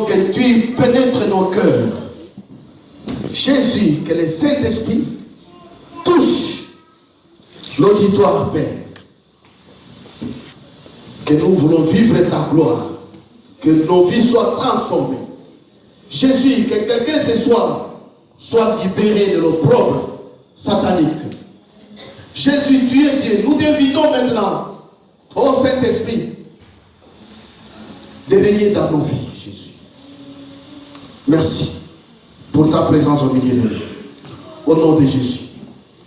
Que tu pénètres nos cœurs. Jésus, que le Saint-Esprit touche l'auditoire, Père. Que nous voulons vivre ta gloire. Que nos vies soient transformées. Jésus, que quelqu'un ce soir soit libéré de l'opprobre satanique. Jésus, tu es Dieu. Nous t'invitons maintenant, ô Saint-Esprit, de régner dans nos vies, Jésus. Merci pour ta présence au milieu de nous. Au nom de Jésus,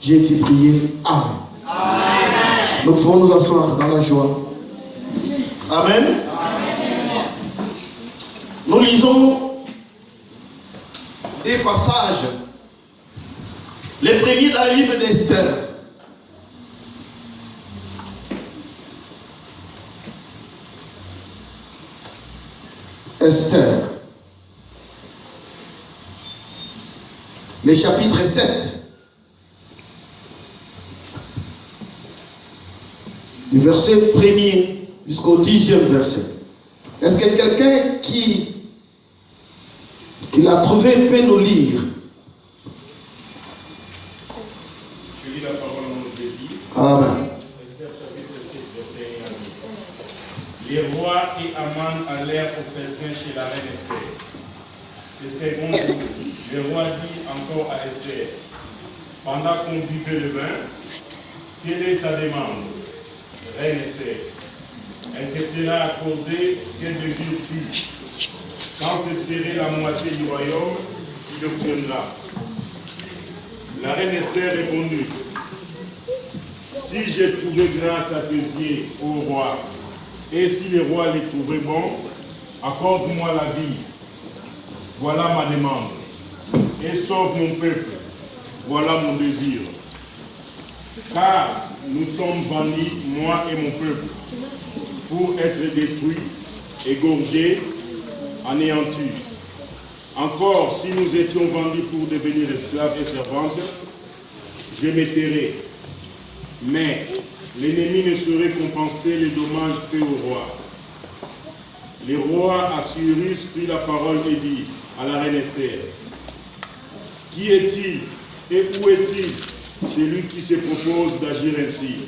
j'ai ainsi prié. Amen. Amen. Nous pouvons nous asseoir dans la joie. Amen. Amen. Nous lisons des passages. Les premiers dans le livre d'Esther. Esther. Le chapitre 7. Du verset 1er jusqu'au 10e verset. Est-ce que quelqu'un qui l'a trouvé peut nous lire? Je lis la parole au nom de Jésus. Amen. Esther chapitre 7, verset 1 à 10. Les rois et Aman allèrent au festin chez la reine Esther. Ce second jour, le roi dit encore à Esther, pendant qu'on buvait le vin, quelle est ta demande, reine Esther? Elle te sera accordée, quelle devines-tu? Quand ce serait la moitié du royaume, tu l'obtiendras. La reine Esther répondit, si j'ai trouvé grâce à tes yeux, ô roi, et si le roi les trouvait bon, accorde-moi la vie. Voilà ma demande. Et sauve mon peuple. Voilà mon désir. Car nous sommes vendus, moi et mon peuple, pour être détruits, égorgés, anéantis. Encore, si nous étions vendus pour devenir esclaves et servantes, je me tairais. Mais l'ennemi ne saurait compenser les dommages faits au roi. Le roi Assyrus prit la parole et dit à la reine Esther, qui est-il et où est-il celui qui se propose d'agir ainsi?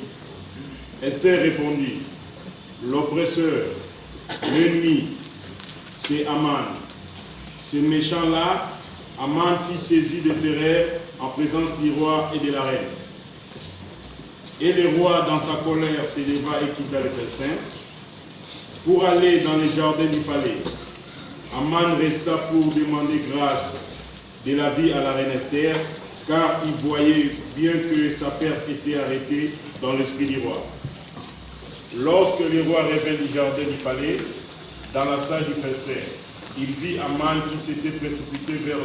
Esther répondit, l'oppresseur, l'ennemi, c'est Aman. Ce méchant-là, Aman s'y saisit de terreur en présence du roi et de la reine. Et le roi, dans sa colère, se leva et quitta le festin pour aller dans les jardins du palais. Aman resta pour demander grâce de la vie à la reine Esther, car il voyait bien que sa perte était arrêtée dans l'esprit du roi. Lorsque le roi revint du jardin du palais, dans la salle du festin, il vit Aman qui s'était précipité vers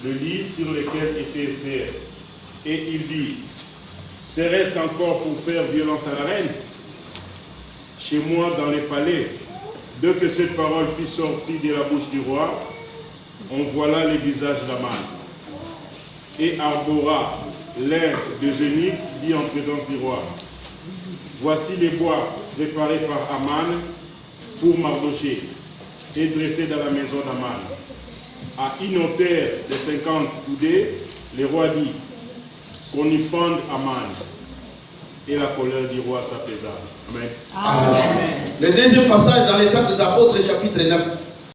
le lit sur lequel était Esther. Et il dit, serait-ce encore pour faire violence à la reine? Chez moi, dans les palais, dès que cette parole fut sortie de la bouche du roi, on voilà le visage d'Aman. Et arbora l'air de eunuques dit en présence du roi, voici les bois préparés par Aman pour Mardoché et dressés dans la maison d'Aman. À une hauteur de 50 coudées, le roi dit, qu'on y pende Aman. Et la colère du roi s'apaisa. Amen. Amen. Le deuxième passage dans les Actes des Apôtres, chapitre 9.